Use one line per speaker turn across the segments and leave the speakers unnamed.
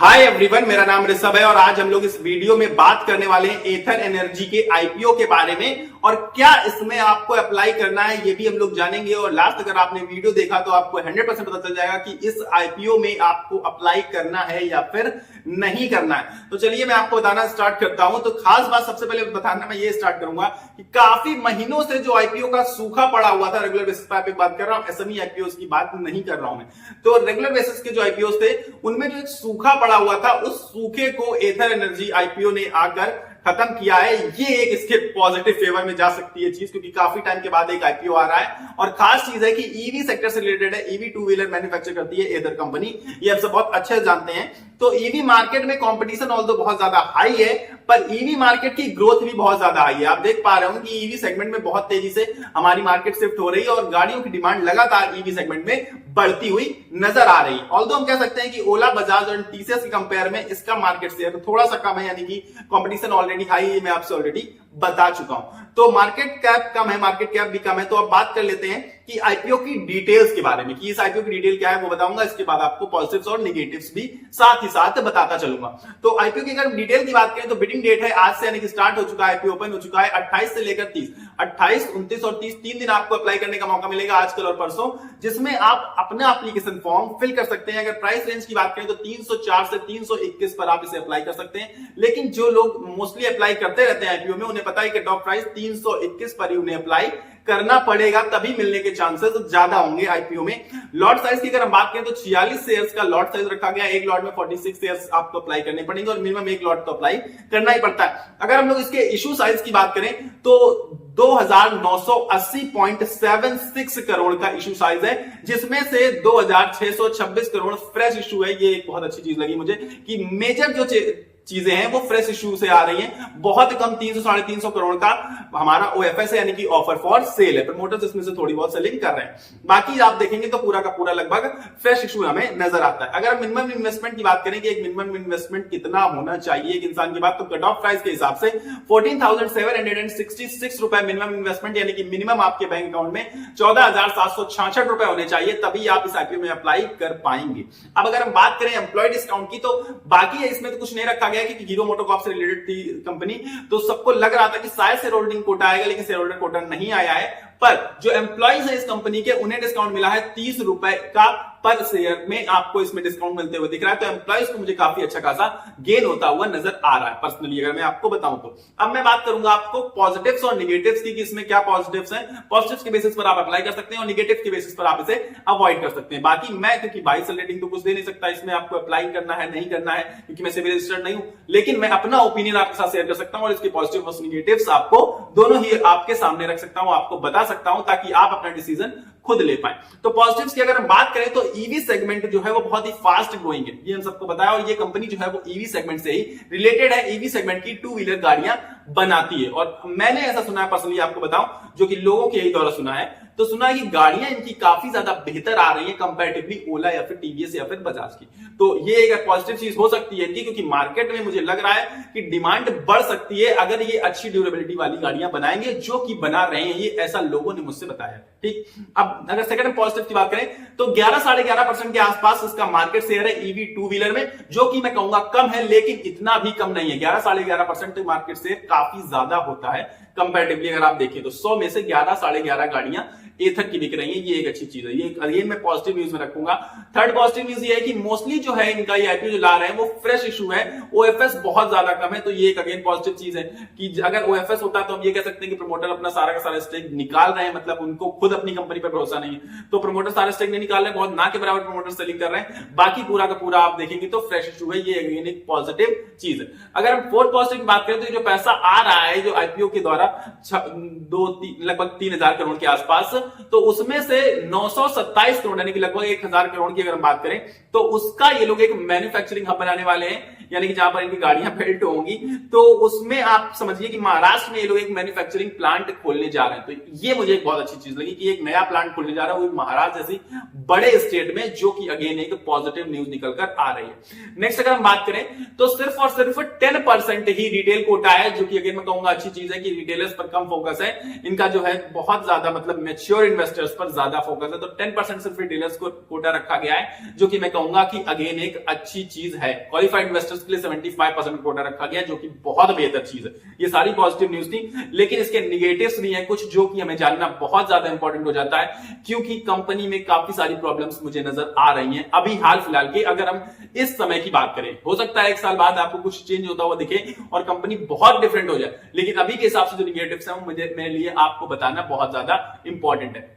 Hi everyone, मेरा नाम ऋषभ है और आज हम लोग इस वीडियो में बात करने वाले हैं एथर एनर्जी के आईपीओ के बारे में और क्या इसमें आपको अप्लाई करना है ये भी हम लोग जानेंगे। और लास्ट अगर आपने वीडियो देखा तो आपको 100% पता चल जाएगा कि इस आईपीओ में आपको अप्लाई करना है या फिर नहीं करना है। तो चलिए मैं आपको बताना स्टार्ट करता हूं। तो खास बात सबसे पहले बताना मैं ये स्टार्ट करूंगा कि काफी महीनों से जो आईपीओ का सूखा पड़ा हुआ था, रेगुलर बेसिस पर बात कर रहा हूं, एसएमई आईपीओ की बात नहीं कर रहा हूं मैं। तो रेगुलर बेसिस के जो आईपीओ थे उनमें जो एक सूखा पड़ा हुआ था, उस सूखे को एथर एनर्जी आईपीओ ने आकर खत्म किया है। ये एक इसके पॉजिटिव फेवर में जा सकती है चीज, क्योंकि काफी टाइम के बाद एक आईपीओ आ रहा है। और खास चीज है कि ईवी सेक्टर से रिलेटेड है। ईवी टू व्हीलर मैन्युफैक्चर करती है एथर कंपनी, ये आप सब बहुत अच्छे से जानते हैं। तो ईवी मार्केट में कंपटीशन ऑल्दो बहुत ज्यादा हाई है, पर ईवी मार्केट की ग्रोथ भी बहुत ज्यादा हाई है। आप देख पा रहे हो कि ईवी सेगमेंट में बहुत तेजी से हमारी मार्केट शिफ्ट हो रही है और गाड़ियों की डिमांड लगातार ईवी सेगमेंट में बढ़ती हुई नजर आ रही है। ऑल्दो हम कह सकते हैं कि ओला, बजाज और टीसीएस के कंपेयर में इसका मार्केट शेयर थोड़ा सा कम है, यानी कि कंपटीशन ऑलरेडी हाई है, मैं आपसे ऑलरेडी बता चुका हूं। तो मार्केट कैप कम है, मार्केट कैप भी कम है। तो अब बात कर लेते हैं कि आईपीओ की डिटेल्स के बारे में, कि इस आईपीओ की डिटेल क्या है वो बताऊंगा। इसके बाद आपको पॉजिटिव्स और नेगेटिव्स भी साथ ही साथ बताता चलूंगा। तो आईपीओ की अगर डिटेल की बात करें तो बिडिंग डेट है आज से, यानी कि स्टार्ट हो चुका है, आईपीओ ओपन हो चुका है 28 से लेकर 30, 28, 29 और 30 तीन दिन आपको अप्लाई करने का मौका मिलेगा, आज कल और परसों, जिसमें आप अपना एप्लीकेशन फॉर्म फिल कर सकते हैं। अगर प्राइस रेंज की बात करें तो 304 से 321 पर आप इसे अप्लाई कर सकते हैं। लेकिन जो लोग मोस्टली अप्लाई करते रहते हैं आईपीओ में, उन्हें पता है कि टॉप प्राइस 321 पर ही उन्हें अप्लाई करना पड़ेगा, तभी मिलने के चांसेस ज्यादा होंगे आईपीओ में। लॉट साइज की अगर हम बात करें तो 46 शेयर्स का लॉट साइज रखा गया। एक लॉट में 46 शेयर्स आपको अप्लाई करने पड़ेंगे और मिनिमम एक लॉट तो अप्लाई करना ही पड़ता है। अगर हम लोग इसके इशू साइज की बात करें तो 2980.76 करोड़ का इशू साइज है, जिसमें से 2626 करोड़ फ्रेश इशू है। ये एक बहुत अच्छी चीज लगी मुझे कि मेजर जो चीजें हैं वो फ्रेश इशू से आ रही हैं। बहुत कम 300 साढ़े 300 करोड़ का हमारा ओएफएस है, यानी कि ऑफर फॉर सेल है। प्रमोटर्स इसमें से थोड़ी बहुत सेलिंग कर रहे हैं। बाकी आप देखेंगे तो पूरा का पूरा लगभग फ्रेश इशू हमें नजर आता है। अगर मिनिमम इन्वेस्टमेंट की बात करें कि एक मिनिमम इन्वेस्टमेंट कितना होना चाहिए एक इंसान की बात, तो कट ऑफ प्राइस के हिसाब से 14,766 रुपए मिनिमम इन्वेस्टमेंट, यानी कि मिनिमम आपके बैंक अकाउंट में 14,766 रुपए होने चाहिए, तभी आप इस आईपीओ में अप्लाई कर पाएंगे। अब अगर हम बात करें एम्प्लॉय डिस्काउंट की, तो बाकी है, इसमें तो कुछ नहीं रखा गया कि हीरो मोटोकॉर्प से रिलेटेड थी कंपनी, तो सबको लग रहा था कि शायद शेयर होल्डिंग कोटा आएगा, लेकिन शेयर होल्डर कोटा नहीं आया है। पर जो एम्प्लॉइज है इस कंपनी के, उन्हें डिस्काउंट मिला है 30 रुपए का पर शेयर में, आपको इसमें डिस्काउंट मिलते हुए दिख रहा है। तो एम्प्लॉइज को मुझे काफी अच्छा खासा गेन होता हुआ नजर आ रहा है पर्सनली, अगर मैं आपको बताऊं तो। अब मैं बात करूंगा आपको पॉजिटिव्स और निगेटिव्स की, कि इसमें क्या पॉजिटिव्स हैं। पॉजिटिव्स के बेसिस पर आप अप्लाई कर सकते हैं और निगेटिव के बेसिस पर आप इसे अवॉइड कर सकते हैं। बाकी मैं, क्योंकि बाई सेल रेटिंग तो कुछ दे नहीं सकता इसमें, आपको अप्लाई करना है नहीं करना है, क्योंकि मैं सिविल रजिस्टर्ड नहीं हूं, लेकिन मैं अपना ओपिनियन आपके साथ शेयर कर सकता हूं और इसके पॉजिटिव और निगेटिव्स आपको दोनों ही आपके सामने रख सकता हूं, आपको बता सकता हूं, ताकि आप अपना डिसीजन खुद ले पाए। तो पॉजिटिव्स की अगर हम बात करें तो ईवी सेगमेंट जो है वो बहुत ही फास्ट ग्रोइंग है, ये हम सबको बताया। और ये कंपनी जो है वो ईवी सेगमेंट से ही रिलेटेड है, ईवी सेगमेंट की टू व्हीलर गाड़ियां बनाती है। और मैंने ऐसा सुना है पर्सनली, आपको बताऊं, जो कि लोगों के यही द्वारा सुना है, तो सुना है कि गाड़ियां इनकी काफी ज्यादा बेहतर आ रही है कंपैरेटिवली ओला या फिर टीवीएस या फिर बजाज की। तो ये एक पॉजिटिव चीज हो सकती है कि, क्योंकि मार्केट में मुझे लग रहा है कि डिमांड बढ़ सकती है अगर ये अच्छी ड्यूरेबिलिटी वाली गाड़ियां बनाएंगे, जो कि बना रहे हैं, ये ऐसा लोगों ने मुझसे बताया। ठीक, अब अगर सेकंड पॉजिटिव की बात करें तो 11-11.5% के आसपास इसका मार्केट शेयर है ईवी टू व्हीलर में, जो कि मैं कहूंगा कम है, लेकिन इतना भी कम नहीं है। 11-11.5% मार्केट शेयर काफी ज्यादा होता है कंपैरेटिवली। अगर आप देखें तो 100 में से 11-11.5 गाड़ियां एथर की बिक रही है, ये एक अच्छी चीज है। ये अगेन मैं पॉजिटिव न्यूज में रखूंगा। थर्ड पॉजिटिव न्यूज ये है कि मोस्टली जो है इनका ये आईपीओ जो ला रहे हैं वो फ्रेश इशू है, ओएफएस बहुत ज्यादा कम है। तो ये एक अगेन पॉजिटिव चीज है कि अगर ओएफएस होता तो हम ये कह सकते हैं कि प्रमोटर अपना सारा का सारा स्टेक निकाल रहे हैं, मतलब उनको खुद अपनी कंपनी पर भरोसा नहीं है, तो प्रमोटर सारा स्टेक नहीं निकाल रहे हैं, बहुत ना के बराबर प्रमोटर सेलिंग कर रहे हैं। बाकी पूरा का पूरा आप देखेंगे तो फ्रेश इशू है, ये अगेन एक पॉजिटिव चीज है। अगर हम फोर्थ पॉजिटिव की बात करें तो जो पैसा आ रहा है जो आईपीओ के द्वारा लगभग 3,000 करोड़ के आसपास, तो उसमें से 927 करोड़, यानी कि लगभग 1,000 करोड़ की अगर हम बात करें, तो उसका ये लोग एक मैन्युफैक्चरिंग हब बनाने वाले हैं। यानी कि जहां पर इनकी गाड़ियां बिल्ट होंगी, तो उसमें आप समझिए कि महाराष्ट्र में ये लोग एक मैन्युफैक्चरिंग प्लांट खोलने जा रहे हैं। तो ये मुझे एक बहुत अच्छी चीज लगी कि एक नया प्लांट खोलने जा रहा है वो महाराष्ट्र जैसी बड़े स्टेट में, जो कि अगेन एक पॉजिटिव न्यूज निकल कर आ रही है। नेक्स्ट अगर हम बात करें तो सिर्फ और सिर्फ 10% ही रिटेल कोटा है, जो कि अगेन मैं कहूंगा अच्छी चीज है कि रिटेलर्स पर कम फोकस है, इनका जो है बहुत ज्यादा मतलब मैच्योर इन्वेस्टर्स पर ज्यादा फोकस है। तो 10% सिर्फ रिटेलर्स को कोटा रखा गया है, जो कि मैं कहूंगा कि अगेन एक अच्छी चीज है। क्वालिफाइड इन्वेस्टर्स के लिए 75% कोटा रखा गया, जो कि बहुत बेहतर चीज है। ये सारी पॉजिटिव न्यूज थी, लेकिन इसके निगेटिव्स भी हैं कुछ, जो कि हमें जानना बहुत ज्यादा इंपॉर्टेंट हो जाता है, क्योंकि कंपनी में काफी सारी प्रॉब्लम्स मुझे नजर आ रही हैं अभी हाल फिलहाल की। अगर हम इस समय की बात करें, हो सकता है 1 साल बाद आपको कुछ चेंज होता हुआ दिखे और कंपनी बहुत डिफरेंट हो जाए, लेकिन अभी के हिसाब से जो निगेटिव्स हैं वो मेरे लिए आपको बताना बहुत ज्यादा इंपॉर्टेंट है।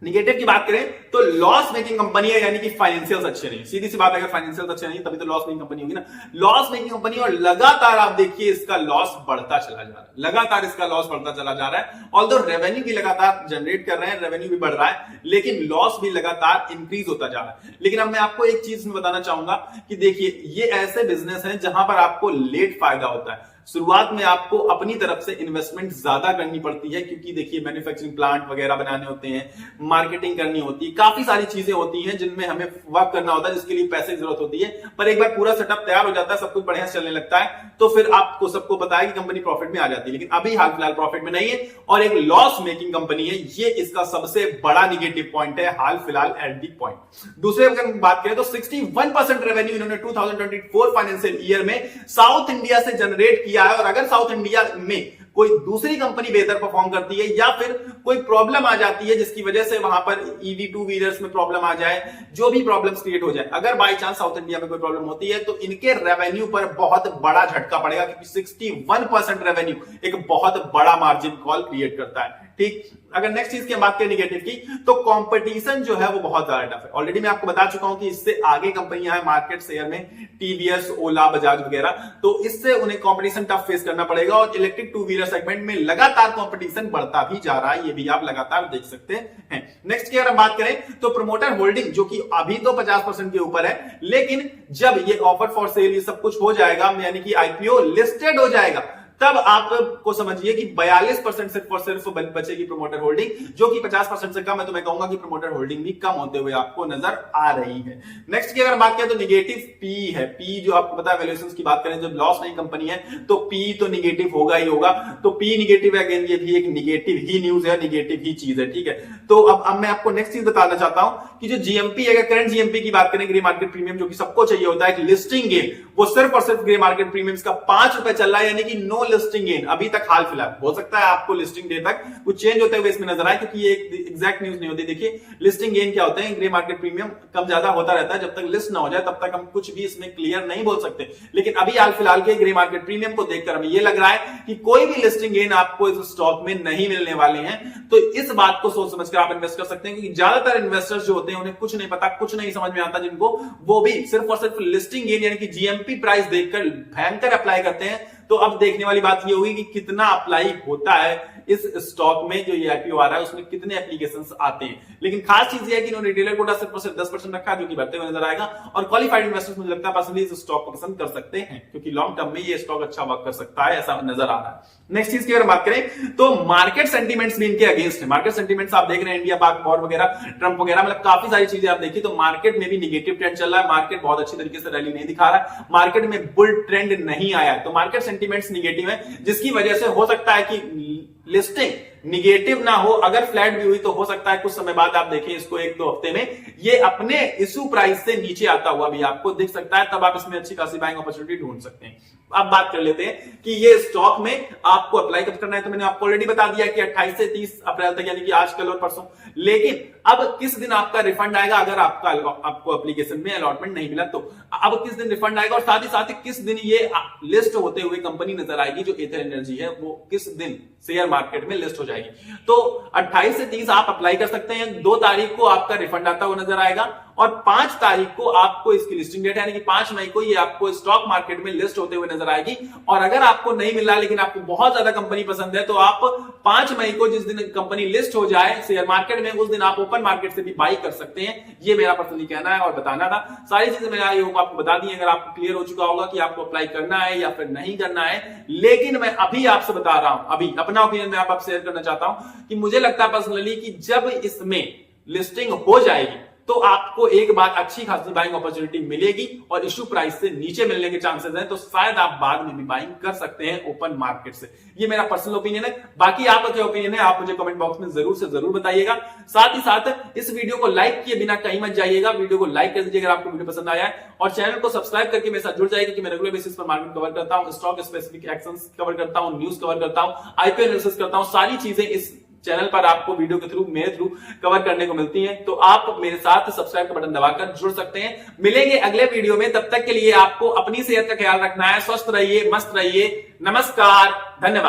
निगेटिव की बात करें तो लॉस मेकिंग कंपनी है, यानी कि फाइनेंशियल्स अच्छे नहीं। सीधी सी बात है, अगर फाइनेंशियल्स अच्छे नहीं तभी तो लॉस मेकिंग कंपनी होगी ना। लॉस मेकिंग कंपनी, और लगातार आप देखिए इसका लॉस बढ़ता चला जा रहा है, लगातार इसका लॉस बढ़ता चला जा रहा है। ऑल्दो रेवेन्यू भी लगातार जनरेट कर रहे हैं, रेवेन्यू भी बढ़ रहा है, लेकिन लॉस भी लगातार इंक्रीज होता जा रहा है। लेकिन अब मैं आपको एक चीज बताना चाहूंगा कि देखिए ये ऐसे बिजनेस हैं जहां पर आपको लेट फायदा होता है। शुरुआत में आपको अपनी तरफ से इन्वेस्टमेंट ज्यादा करनी पड़ती है, क्योंकि देखिए मैन्युफैक्चरिंग प्लांट वगैरह बनाने होते हैं, मार्केटिंग करनी होती है, काफी सारी चीजें होती हैं जिनमें हमें वर्क करना होता है, जिसके लिए पैसे की जरूरत होती है। पर एक बार पूरा सेटअप तैयार हो जाता है, सब कुछ बढ़िया से चलने लगता है, तो फिर आपको सबको पता है कि कंपनी प्रॉफिट में आ जाती है। लेकिन अभी हाल फिलहाल प्रॉफिट में नहीं है और एक लॉस मेकिंग कंपनी है, ये इसका सबसे बड़ा निगेटिव पॉइंट है हाल फिलहाल एट दी पॉइंट। दूसरे अगर बात करें तो 61% रेवेन्यू इन्होंने 2024 फाइनेंशियल ईयर में साउथ इंडिया से जनरेट किया है। और अगर साउथ इंडिया में कोई दूसरी कंपनी बेहतर परफॉर्म करती है या फिर कोई प्रॉब्लम आ जाती है जिसकी वजह से वहां पर ईवी टू व्हीलर्स में प्रॉब्लम आ जाए, जो भी प्रॉब्लम्स क्रिएट हो जाए, अगर बाय चांस साउथ इंडिया में कोई प्रॉब्लम होती है तो इनके रेवेन्यू पर बहुत बड़ा झटका पड़ेगा, क्योंकि 61% रेवेन्यू एक बहुत बड़ा मार्जिन कॉल क्रिएट करता है। ठीक, अगर नेक्स्ट चीज की बात करें निगेटिव की, तो कंपटीशन जो है वो बहुत ज्यादा टफ है। ऑलरेडी मैं आपको बता चुका हूं कि इससे आगे कंपनियां हैं मार्केट शेयर में, टीवीएस, ओला, बजाज वगैरह, तो इससे उन्हें कंपटीशन टफ फेस करना पड़ेगा। और इलेक्ट्रिक टू व्हीलर सेगमेंट में लगातार कंपटीशन बढ़ता भी जा रहा है, ये भी आप लगातार देख सकते हैं। नेक्स्ट की अगर हम बात करें तो प्रमोटर होल्डिंग, जो कि अभी तो 50% के ऊपर है, लेकिन जब ये ऑफर फॉर सेल ये सब कुछ हो जाएगा, यानी कि आईपीओ लिस्टेड हो जाएगा, तब आपको समझिए कि 42% सिर्फ और सिर्फ बचेगी प्रमोटर होल्डिंग, जो कि 50% से कम है। तो मैं कहूंगा कि प्रमोटर होल्डिंग भी कम होते हुए आपको नजर आ रही है। नेक्स्ट की अगर बात करें तो निगेटिव पी है। पी जो आपको पता है, वैल्यूएशंस की बात करें, जब लॉस नहीं कंपनी है तो पी तो निगेटिव होगा ही होगा। तो पी निगेटिव है, अगेन ये भी एक निगेटिव ही न्यूज है, निगेटिव ही चीज है। ठीक है, तो अब मैं आपको नेक्स्ट चीज बताना चाहता हूं कि जो जीएमपी है, करंट जीएमपी की बात करें, ग्रे मार्केट प्रीमियम, जो कि सबको चाहिए होता है, लिस्टिंग गेन, वो सिर्फ और सिर्फ ग्रे मार्केट प्रीमियम्स का 5 रुपए चल रहा है, यानी कि नो लिस्टिंग गेन अभी तक हाल फिलहाल। हो सकता है आपको लिस्टिंग डे तक कुछ चेंज होते हुए इसमें नजर आए, क्योंकि ये एग्जैक्ट न्यूज नहीं होती। देखिए लिस्टिंग गेन क्या होते हैं, ग्रे मार्केट प्रीमियम कम ज्यादा होता रहता है, जब तक लिस्ट ना हो जाए तब तक हम कुछ भी इसमें क्लियर नहीं बोल सकते। लेकिन अभी हाल फिलहाल के ग्रे मार्केट प्रीमियम को देखकर हमें यह लग रहा है कि कोई भी लिस्टिंग गेन आपको इस स्टॉक में नहीं मिलने वाले हैं। तो इस बात को सोच समझकर आप इन्वेस्ट कर सकते हैं, क्योंकि ज्यादातर इन्वेस्टर्स जो होते हैं उन्हें कुछ नहीं पता, कुछ नहीं समझ में आता, जिनको वो भी सिर्फ और सिर्फ लिस्टिंग गेन यानी कि जीएमपी प्राइस देखकर भयंकर अप्लाई करते हैं। तो अब देखने वाली बात ये होगी कि कितना अप्लाई होता है इस स्टॉक में, जो ये आईपीओ आ रहा है उसमें कितने एप्लीकेशंस आते हैं। लेकिन खास चीज ये है कि इन्होंने रिटेलर कोटा सिर्फ 10% रखा है, जो कि बढ़ते हुए नजर आएगा। और क्वालिफाइड इन्वेस्टर्स मुझे लगता है पर्सनली इस स्टॉक को पसंद कर सकते हैं, क्योंकि लॉन्ग टर्म में ये स्टॉक अच्छा वर्क कर सकता है, ऐसा नजर आ रहा है। नेक्स्ट चीज की अगर बात करें तो मार्केट सेंटीमेंट्स भी इनके अगेंस्ट है। मार्केट सेंटीमेंट्स आप देख रहे हैं, इंडिया पाक वॉर वगैरह, ट्रंप वगैरह, मतलब काफी सारी चीजें आप देखिए तो मार्केट में भी निगेटिव ट्रेंड चल रहा है। मार्केट बहुत अच्छी तरीके से रैली नहीं दिखा रहा है, मार्केट में बुल ट्रेंड नहीं आया है, तो मार्केट सेंटीमेंट्स निगेटिव है, जिसकी वजह से हो सकता है कि लिस्टिंग निगेटिव ना हो। अगर फ्लैट भी हुई तो हो सकता है कुछ समय बाद आप देखें इसको 1-2 हफ्ते में ये अपने इशू प्राइस से नीचे आता हुआ भी आपको दिख सकता है, तब आप इसमें अच्छी खासी बाइंग अपॉर्चुनिटी ढूंढ सकते हैं। अब बात कर लेते हैं कि ये स्टॉक में आपको अप्लाई कब करना है। तो मैंने आपको ऑलरेडी बता दिया कि 28 से 30 अप्रैल तक, यानी कि आज, कल और परसों। लेकिन अब किस दिन आपका रिफंड आएगा अगर आपको एप्लीकेशन में अलॉटमेंट नहीं मिला तो अब किस दिन रिफंड आएगा, और साथ ही किस दिन ये लिस्ट होते हुए कंपनी नजर आएगी, जो एथर एनर्जी है वो किस दिन शेयर मार्केट में लिस्ट हो जाएगी। तो 28 से 30 आप अप्लाई कर सकते हैं, 2 तारीख को आपका रिफंड आता हुआ नजर आएगा, और 5 तारीख को आपको इसकी लिस्टिंग डेट है, यानी कि 5 मई को ये आपको स्टॉक मार्केट में लिस्ट होते हुए नजर आएगी। और अगर आपको नहीं मिल रहा लेकिन आपको बहुत ज्यादा कंपनी पसंद है तो आप 5 मई को जिस दिन कंपनी लिस्ट हो जाए शेयर मार्केट में, उस दिन आप ओपन मार्केट से भी बाई कर सकते हैं। ये मेरा पर्सनली कहना है और बताना था। सारी चीजें मैंने आई होप आपको बता दी। अगर आपको क्लियर हो चुका होगा कि आपको अप्लाई करना है या फिर नहीं करना है, लेकिन मैं अभी आपसे बता रहा हूं, अभी अपना ओपिनियन मैं आप शेयर करना चाहता हूं कि मुझे लगता है पर्सनली कि जब इसमें लिस्टिंग हो जाएगी तो आपको एक बार अच्छी खासी बाइंग अपॉर्चुनिटी मिलेगी और इश्यू प्राइस से नीचे मिलने के चांसेस हैं, तो शायद आप बाद में भी बाइंग कर सकते हैं ओपन मार्केट से। ये मेरा पर्सनल ओपिनियन है। बाकी आपका क्या ओपिनियन है आप मुझे कमेंट बॉक्स में जरूर से जरूर बताइएगा। साथ ही साथ इस वीडियो को लाइक किए बिना कहीं मत जाइएगा, वीडियो को लाइक कर दीजिए अगर आपको वीडियो पसंद आया है, और चैनल को सब्सक्राइब करके मेरे साथ जुड़ जाइए कि मैं रेगुलर बेसिस पर मार्केट कवर करता हूं, स्टॉक स्पेसिफिक एक्शंस कवर करता हूं, न्यूज कवर करता हूं, आईपीओ एनालिसिस करता हूं। सारी चीजें इस चैनल पर आपको वीडियो के थ्रू, मेरे थ्रू कवर करने को मिलती हैं। तो आप मेरे साथ सब्सक्राइब का बटन दबाकर जुड़ सकते हैं। मिलेंगे अगले वीडियो में, तब तक के लिए आपको अपनी सेहत का ख्याल रखना है। स्वस्थ रहिए, मस्त रहिए। नमस्कार, धन्यवाद।